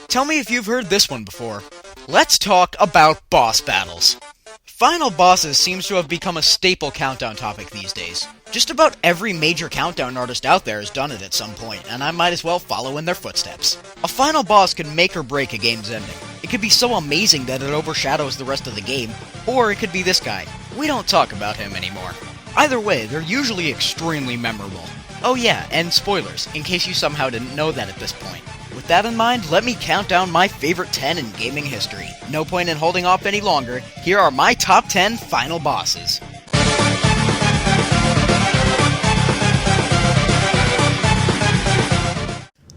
Tell me if you've heard this one before. Let's talk about boss battles. Final bosses seems to have become a staple countdown topic these days. Just about every major countdown artist out there has done it at some point, and I might as well follow in their footsteps. A final boss could make or break a game's ending. It could be so amazing that it overshadows the rest of the game, or it could be this guy. We don't talk about him anymore. Either way, they're usually extremely memorable. Oh yeah, and spoilers, in case you somehow didn't know that at this point. With that in mind, let me count down my favorite 10 in gaming history. No point in holding off any longer, here are my top 10 final bosses.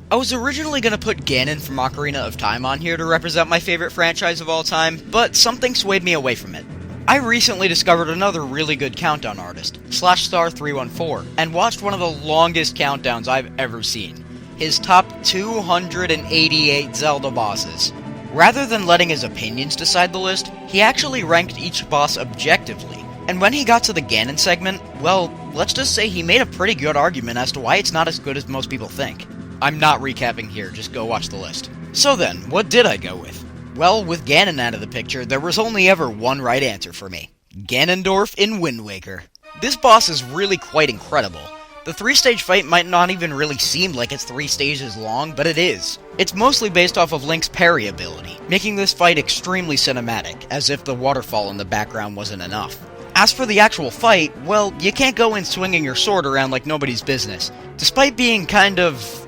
I was originally going to put Ganon from Ocarina of Time on here to represent my favorite franchise of all time, but something swayed me away from it. I recently discovered another really good countdown artist, /Star314, and watched one of the longest countdowns I've ever seen. His top 288 Zelda bosses. Rather than letting his opinions decide the list, he actually ranked each boss objectively. And when he got to the Ganon segment, well, let's just say he made a pretty good argument as to why it's not as good as most people think. I'm not recapping here, just go watch the list. So then, what did I go with? Well, with Ganon out of the picture, there was only ever one right answer for me. Ganondorf in Wind Waker. This boss is really quite incredible. The 3-stage fight might not even really seem like it's 3 stages long, but it is. It's mostly based off of Link's parry ability, making this fight extremely cinematic, as if the waterfall in the background wasn't enough. As for the actual fight, well, you can't go in swinging your sword around like nobody's business. Despite being kind of,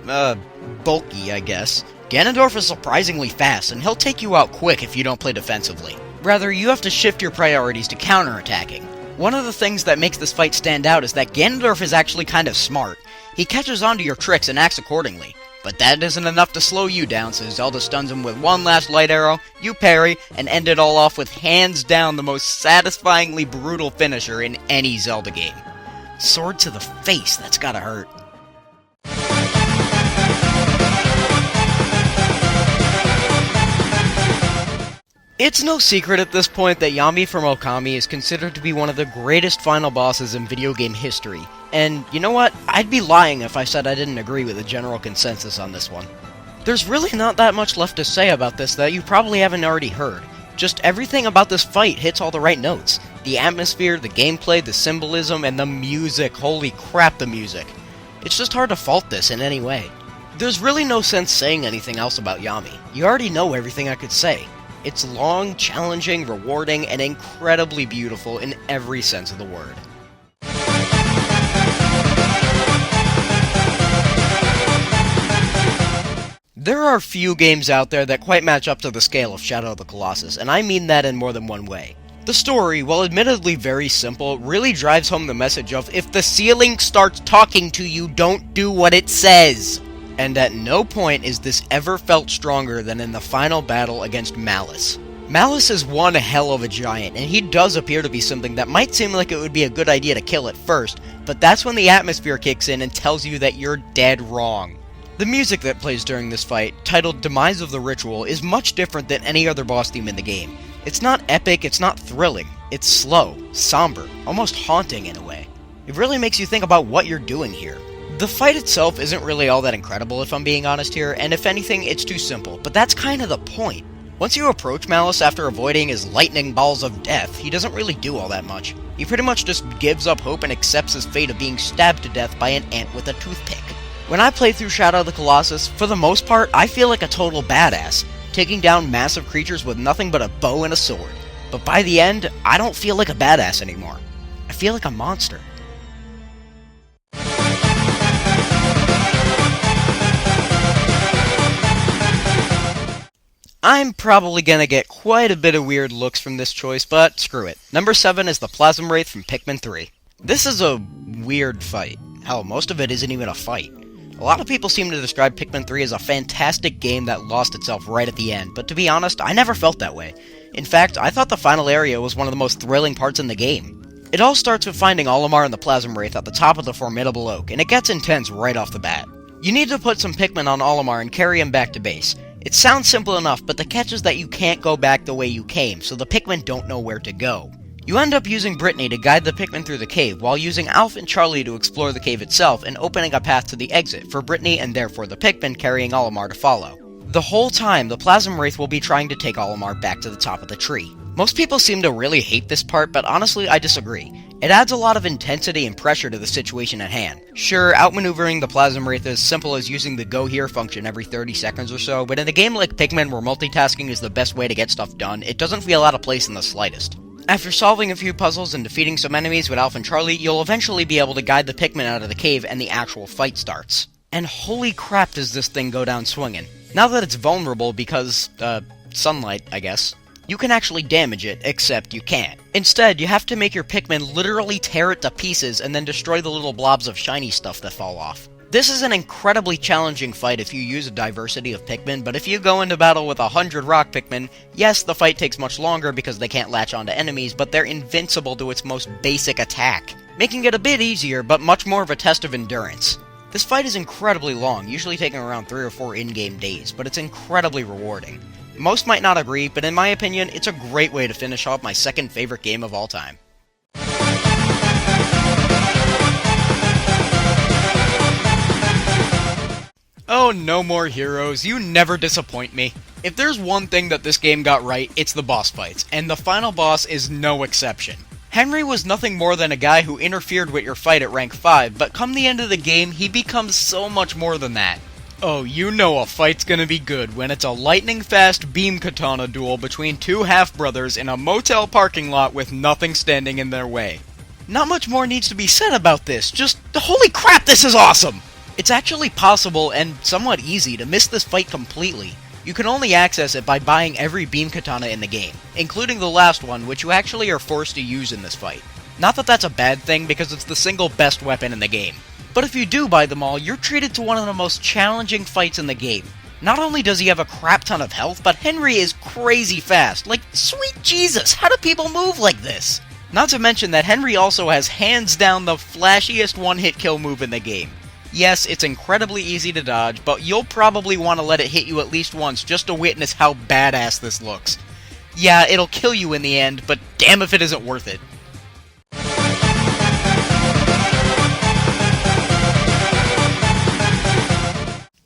bulky, I guess, Ganondorf is surprisingly fast, and he'll take you out quick if you don't play defensively. Rather, you have to shift your priorities to counterattacking. One of the things that makes this fight stand out is that Ganondorf is actually kind of smart. He catches on to your tricks and acts accordingly. But that isn't enough to slow you down, so Zelda stuns him with one last light arrow, you parry, and end it all off with hands down the most satisfyingly brutal finisher in any Zelda game. Sword to the face, that's gotta hurt. It's no secret at this point that Yami from Okami is considered to be one of the greatest final bosses in video game history. And you know what? I'd be lying if I said I didn't agree with the general consensus on this one. There's really not that much left to say about this that you probably haven't already heard. Just everything about this fight hits all the right notes. The atmosphere, the gameplay, the symbolism, and the music. Holy crap, the music. It's just hard to fault this in any way. There's really no sense saying anything else about Yami. You already know everything I could say. It's long, challenging, rewarding, and incredibly beautiful in every sense of the word. There are few games out there that quite match up to the scale of Shadow of the Colossus, and I mean that in more than one way. The story, while admittedly very simple, really drives home the message of if the ceiling starts talking to you, don't do what it says. And at no point is this ever felt stronger than in the final battle against Malice. Malice is one hell of a giant, and he does appear to be something that might seem like it would be a good idea to kill at first, but that's when the atmosphere kicks in and tells you that you're dead wrong. The music that plays during this fight, titled Demise of the Ritual, is much different than any other boss theme in the game. It's not epic, it's not thrilling, it's slow, somber, almost haunting in a way. It really makes you think about what you're doing here. The fight itself isn't really all that incredible if I'm being honest here, and if anything, it's too simple, but that's kind of the point. Once you approach Malice after avoiding his lightning balls of death, he doesn't really do all that much. He pretty much just gives up hope and accepts his fate of being stabbed to death by an ant with a toothpick. When I play through Shadow of the Colossus, for the most part, I feel like a total badass, taking down massive creatures with nothing but a bow and a sword. But by the end, I don't feel like a badass anymore. I feel like a monster. I'm probably gonna get quite a bit of weird looks from this choice, but screw it. Number 7 is the Plasm Wraith from Pikmin 3. This is a weird fight. Hell, most of it isn't even a fight. A lot of people seem to describe Pikmin 3 as a fantastic game that lost itself right at the end, but to be honest, I never felt that way. In fact, I thought the final area was one of the most thrilling parts in the game. It all starts with finding Olimar and the Plasm Wraith at the top of the formidable oak, and it gets intense right off the bat. You need to put some Pikmin on Olimar and carry him back to base. It sounds simple enough, but the catch is that you can't go back the way you came, so the Pikmin don't know where to go. You end up using Brittany to guide the Pikmin through the cave, while using Alf and Charlie to explore the cave itself and opening a path to the exit for Brittany and therefore the Pikmin carrying Olimar to follow. The whole time, the Plasm Wraith will be trying to take Olimar back to the top of the tree. Most people seem to really hate this part, but honestly, I disagree. It adds a lot of intensity and pressure to the situation at hand. Sure, outmaneuvering the Plasm Wraith is as simple as using the go here function every 30 seconds or so, but in a game like Pikmin where multitasking is the best way to get stuff done, it doesn't feel out of place in the slightest. After solving a few puzzles and defeating some enemies with Alph and Charlie, you'll eventually be able to guide the Pikmin out of the cave and the actual fight starts. And holy crap does this thing go down swinging. Now that it's vulnerable because, sunlight, I guess, you can actually damage it, except you can't. Instead, you have to make your Pikmin literally tear it to pieces and then destroy the little blobs of shiny stuff that fall off. This is an incredibly challenging fight if you use a diversity of Pikmin, but if you go into battle with 100 rock Pikmin, yes, the fight takes much longer because they can't latch onto enemies, but they're invincible to its most basic attack, making it a bit easier, but much more of a test of endurance. This fight is incredibly long, usually taking around 3 or 4 in-game days, but it's incredibly rewarding. Most might not agree, but in my opinion, it's a great way to finish off my second favorite game of all time. Oh, no more heroes, you never disappoint me. If there's one thing that this game got right, it's the boss fights, and the final boss is no exception. Henry was nothing more than a guy who interfered with your fight at rank 5, but come the end of the game, he becomes so much more than that. Oh, you know a fight's gonna be good when it's a lightning-fast beam katana duel between two half-brothers in a motel parking lot with nothing standing in their way. Not much more needs to be said about this, just holy crap, this is awesome! It's actually possible, and somewhat easy, to miss this fight completely. You can only access it by buying every beam katana in the game, including the last one, which you actually are forced to use in this fight. Not that that's a bad thing, because it's the single best weapon in the game. But if you do buy them all, you're treated to one of the most challenging fights in the game. Not only does he have a crap ton of health, but Henry is crazy fast. Like, sweet Jesus, how do people move like this? Not to mention that Henry also has hands down the flashiest one-hit kill move in the game. Yes, it's incredibly easy to dodge, but you'll probably want to let it hit you at least once just to witness how badass this looks. Yeah, it'll kill you in the end, but damn if it isn't worth it.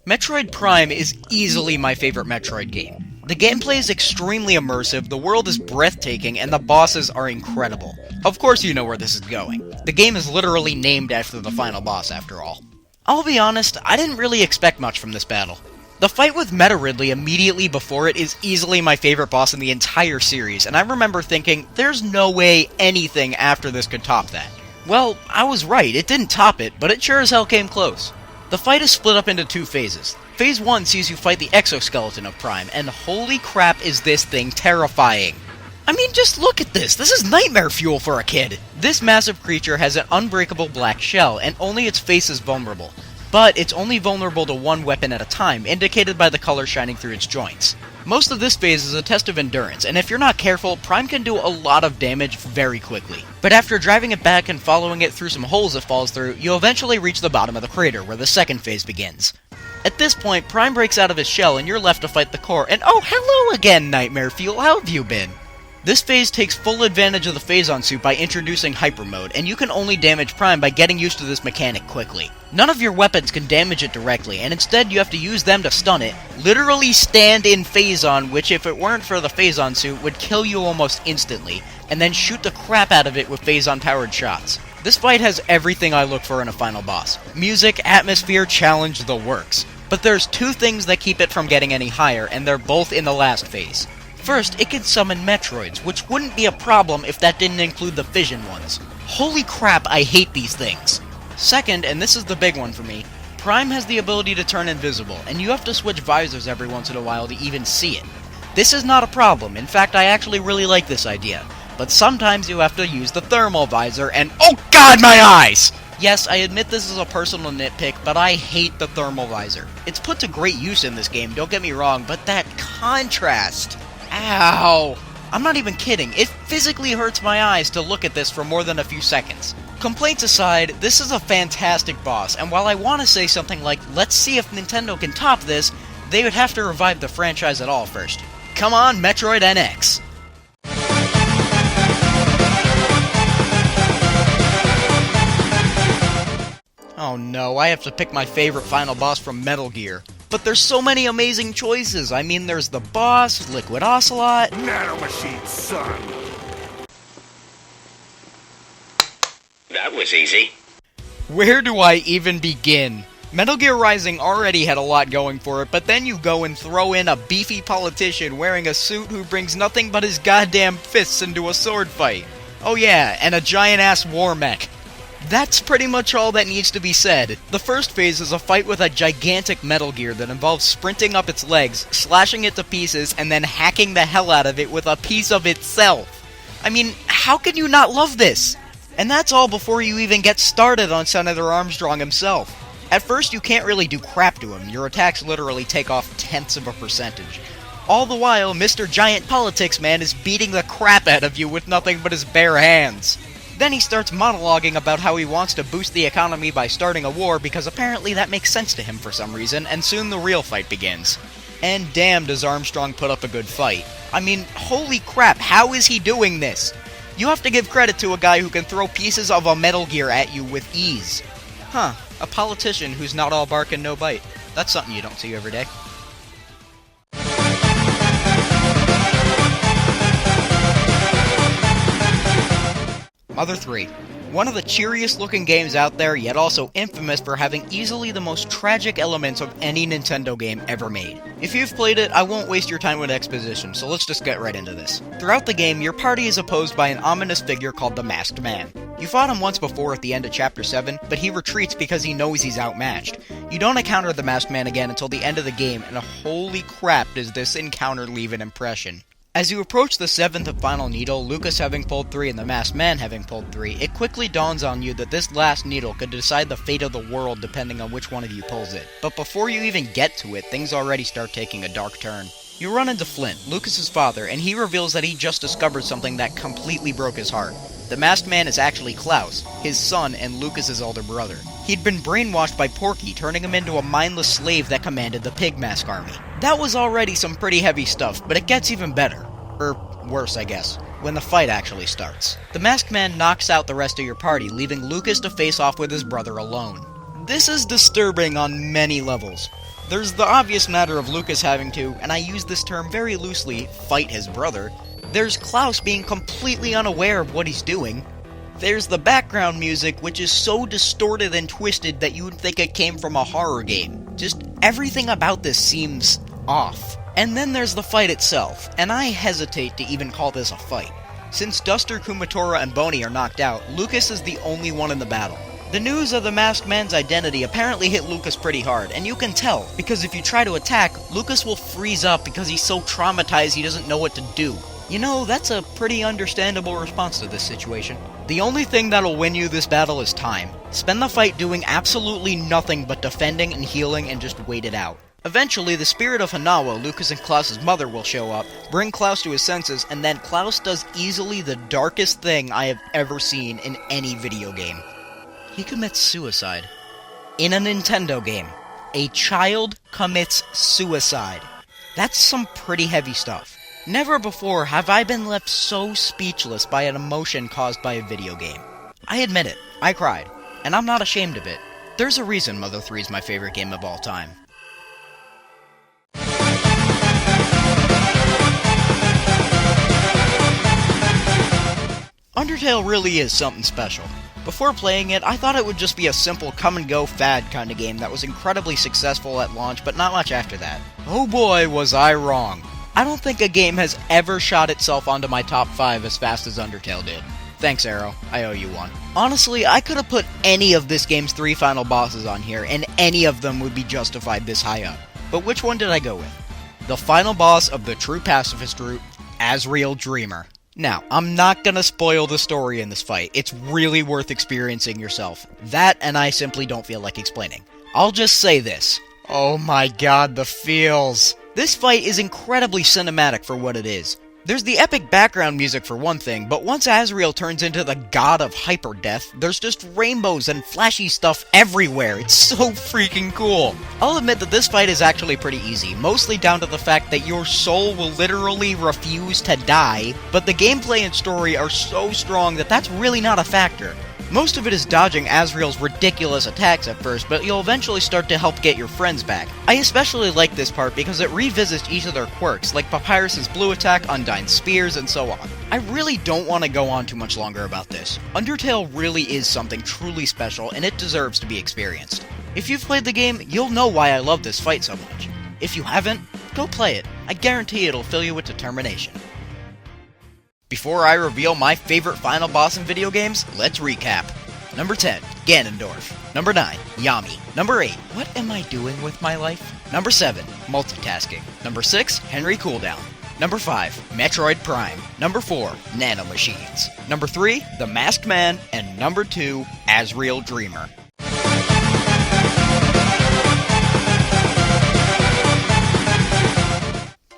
Metroid Prime is easily my favorite Metroid game. The gameplay is extremely immersive, the world is breathtaking, and the bosses are incredible. Of course you know where this is going. The game is literally named after the final boss, after all. I'll be honest, I didn't really expect much from this battle. The fight with Meta Ridley immediately before it is easily my favorite boss in the entire series, and I remember thinking, there's no way anything after this could top that. Well, I was right, it didn't top it, but it sure as hell came close. The fight is split up into 2 phases. Phase 1 sees you fight the exoskeleton of Prime, and holy crap is this thing terrifying. I mean, just look at this! This is nightmare fuel for a kid! This massive creature has an unbreakable black shell, and only its face is vulnerable. But it's only vulnerable to one weapon at a time, indicated by the color shining through its joints. Most of this phase is a test of endurance, and if you're not careful, Prime can do a lot of damage very quickly. But after driving it back and following it through some holes it falls through, you'll eventually reach the bottom of the crater, where the second phase begins. At this point, Prime breaks out of his shell, and you're left to fight the core, and oh, hello again, Nightmare Fuel, how have you been? This phase takes full advantage of the Phazon suit by introducing Hyper Mode, and you can only damage Prime by getting used to this mechanic quickly. None of your weapons can damage it directly, and instead you have to use them to stun it, literally stand in Phazon, which if it weren't for the Phazon suit would kill you almost instantly, and then shoot the crap out of it with Phazon-powered shots. This fight has everything I look for in a final boss. Music, atmosphere, challenge, the works. But there's 2 things that keep it from getting any higher, and they're both in the last phase. First, it can summon Metroids, which wouldn't be a problem if that didn't include the fission ones. Holy crap, I hate these things! Second, and this is the big one for me, Prime has the ability to turn invisible, and you have to switch visors every once in a while to even see it. This is not a problem, in fact I actually really like this idea, but sometimes you have to use the thermal visor and oh god, my eyes! Yes, I admit this is a personal nitpick, but I hate the thermal visor. It's put to great use in this game, don't get me wrong, but that contrast... Ow! I'm not even kidding, it physically hurts my eyes to look at this for more than a few seconds. Complaints aside, this is a fantastic boss, and while I want to say something like, let's see if Nintendo can top this, they would have to revive the franchise at all first. Come on, Metroid NX! Oh no, I have to pick my favorite final boss from Metal Gear. But there's so many amazing choices. I mean, there's the boss, Liquid Ocelot... Nanomachine, son! That was easy. Where do I even begin? Metal Gear Rising already had a lot going for it, but then you go and throw in a beefy politician wearing a suit who brings nothing but his goddamn fists into a sword fight. Oh yeah, and a giant-ass war mech. That's pretty much all that needs to be said. The first phase is a fight with a gigantic Metal Gear that involves sprinting up its legs, slashing it to pieces, and then hacking the hell out of it with a piece of itself. I mean, how can you not love this? And that's all before you even get started on Senator Armstrong himself. At first, you can't really do crap to him. Your attacks literally take off tenths of a percentage. All the while, Mr. Giant Politics Man is beating the crap out of you with nothing but his bare hands. Then he starts monologuing about how he wants to boost the economy by starting a war because apparently that makes sense to him for some reason, and soon the real fight begins. And damn does Armstrong put up a good fight. I mean, holy crap, how is he doing this? You have to give credit to a guy who can throw pieces of a Metal Gear at you with ease. Huh. A politician who's not all bark and no bite. That's something you don't see every day. Mother 3. One of the cheeriest looking games out there, yet also infamous for having easily the most tragic elements of any Nintendo game ever made. If you've played it, I won't waste your time with exposition, so let's just get right into this. Throughout the game, your party is opposed by an ominous figure called the Masked Man. You fought him once before at the end of Chapter 7, but he retreats because he knows he's outmatched. You don't encounter the Masked Man again until the end of the game, and holy crap does this encounter leave an impression. As you approach the 7th and final needle, Lucas having pulled 3 and the Masked Man having pulled 3, it quickly dawns on you that this last needle could decide the fate of the world depending on which one of you pulls it. But before you even get to it, things already start taking a dark turn. You run into Flint, Lucas's father, and he reveals that he just discovered something that completely broke his heart. The Masked Man is actually Klaus, his son and Lucas's older brother. He'd been brainwashed by Porky, turning him into a mindless slave that commanded the Pig Mask Army. That was already some pretty heavy stuff, but it gets even better. Or worse, I guess, when the fight actually starts. The Masked Man knocks out the rest of your party, leaving Lucas to face off with his brother alone. This is disturbing on many levels. There's the obvious matter of Lucas having to, and I use this term very loosely, fight his brother. There's Klaus being completely unaware of what he's doing. There's the background music, which is so distorted and twisted that you would think it came from a horror game. Just everything about this seems off. And then there's the fight itself, and I hesitate to even call this a fight. Since Duster, Kumatora, and Boney are knocked out, Lucas is the only one in the battle. The news of the Masked Man's identity apparently hit Lucas pretty hard, and you can tell, because if you try to attack, Lucas will freeze up because he's so traumatized he doesn't know what to do. You know, that's a pretty understandable response to this situation. The only thing that'll win you this battle is time. Spend the fight doing absolutely nothing but defending and healing and just wait it out. Eventually, the spirit of Hanawa, Lucas and Klaus's mother, will show up, bring Klaus to his senses, and then Klaus does easily the darkest thing I have ever seen in any video game. He commits suicide. In a Nintendo game. A child commits suicide. That's some pretty heavy stuff. Never before have I been left so speechless by an emotion caused by a video game. I admit it, I cried, and I'm not ashamed of it. There's a reason Mother 3 is my favorite game of all time. Undertale really is something special. Before playing it, I thought it would just be a simple come-and-go fad kind of game that was incredibly successful at launch, but not much after that. Oh boy, was I wrong. I don't think a game has ever shot itself onto my top 5 as fast as Undertale did. Thanks, Arrow. I owe you one. Honestly, I could have put any of this game's 3 final bosses on here, and any of them would be justified this high up. But which one did I go with? The final boss of the true pacifist route, Asriel Dreamer. Now, I'm not gonna spoil the story in this fight. It's really worth experiencing yourself. That, and I simply don't feel like explaining. I'll just say this. Oh my god, the feels. This fight is incredibly cinematic for what it is. There's the epic background music for one thing, but once Asriel turns into the god of hyper-death, there's just rainbows and flashy stuff everywhere. It's so freaking cool. I'll admit that this fight is actually pretty easy, mostly down to the fact that your soul will literally refuse to die, but the gameplay and story are so strong that that's really not a factor. Most of it is dodging Asriel's ridiculous attacks at first, but you'll eventually start to help get your friends back. I especially like this part because it revisits each of their quirks, like Papyrus's blue attack, Undyne's spears, and so on. I really don't want to go on too much longer about this. Undertale really is something truly special, and it deserves to be experienced. If you've played the game, you'll know why I love this fight so much. If you haven't, go play it. I guarantee it'll fill you with determination. Before I reveal my favorite final boss in video games, let's recap. Number 10, Ganondorf. Number 9, Yami. Number 8, what am I doing with my life? Number 7, multitasking. Number 6, Henry Cooldown. Number 5, Metroid Prime. Number 4, Nanomachines. Number 3, The Masked Man. And number 2, Asriel Dreamer.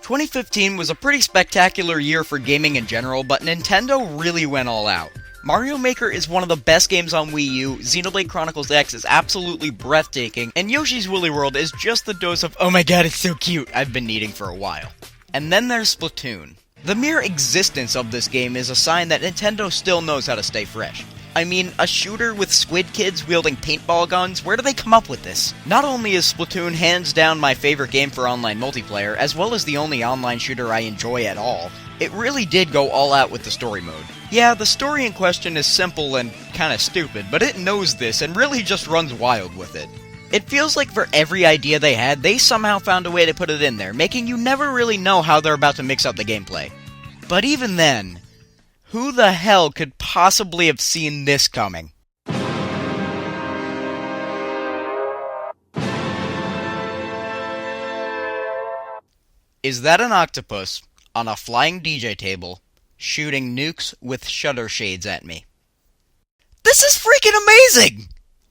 2015 was a pretty spectacular year for gaming in general, but Nintendo really went all out. Mario Maker is one of the best games on Wii U, Xenoblade Chronicles X is absolutely breathtaking, and Yoshi's Woolly World is just the dose of "oh my god, it's so cute" I've been needing for a while. And then there's Splatoon. The mere existence of this game is a sign that Nintendo still knows how to stay fresh. I mean, a shooter with squid kids wielding paintball guns, where do they come up with this? Not only is Splatoon hands down my favorite game for online multiplayer, as well as the only online shooter I enjoy at all, it really did go all out with the story mode. Yeah, the story in question is simple and kinda stupid, but it knows this and really just runs wild with it. It feels like for every idea they had, they somehow found a way to put it in there, making you never really know how they're about to mix up the gameplay. But even then, who the hell could possibly have seen this coming? Is that an octopus on a flying DJ table shooting nukes with shutter shades at me? This is freaking amazing!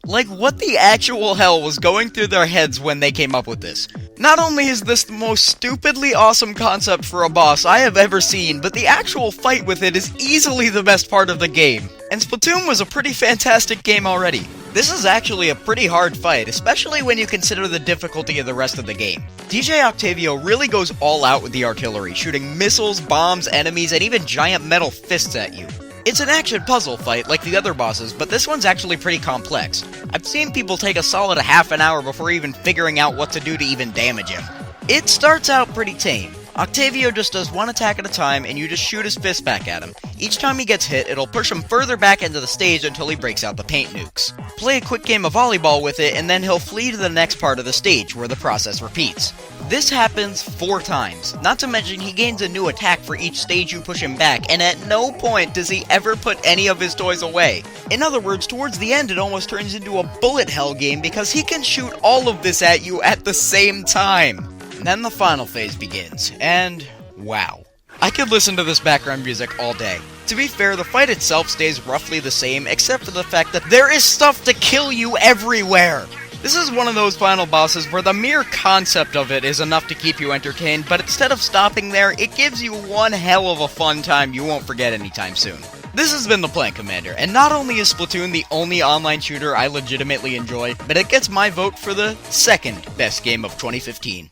Like, what the actual hell was going through their heads when they came up with this? Not only is this the most stupidly awesome concept for a boss I have ever seen, but the actual fight with it is easily the best part of the game. And Splatoon was a pretty fantastic game already. This is actually a pretty hard fight, especially when you consider the difficulty of the rest of the game. DJ Octavio really goes all out with the artillery, shooting missiles, bombs, enemies, and even giant metal fists at you. It's an action puzzle fight like the other bosses, but this one's actually pretty complex. I've seen people take a solid half an hour before even figuring out what to do to even damage him. It starts out pretty tame. Octavio just does one attack at a time, and you just shoot his fist back at him. Each time he gets hit, it'll push him further back into the stage until he breaks out the paint nukes. Play a quick game of volleyball with it, and then he'll flee to the next part of the stage, where the process repeats. This happens 4 times, not to mention he gains a new attack for each stage you push him back, and at no point does he ever put any of his toys away. In other words, towards the end it almost turns into a bullet hell game because he can shoot all of this at you at the same time. And then the final phase begins, and wow. I could listen to this background music all day. To be fair, the fight itself stays roughly the same, except for the fact that there is stuff to kill you everywhere! This is one of those final bosses where the mere concept of it is enough to keep you entertained, but instead of stopping there, it gives you one hell of a fun time you won't forget anytime soon. This has been the Plant Commander, and not only is Splatoon the only online shooter I legitimately enjoy, but it gets my vote for the second best game of 2015.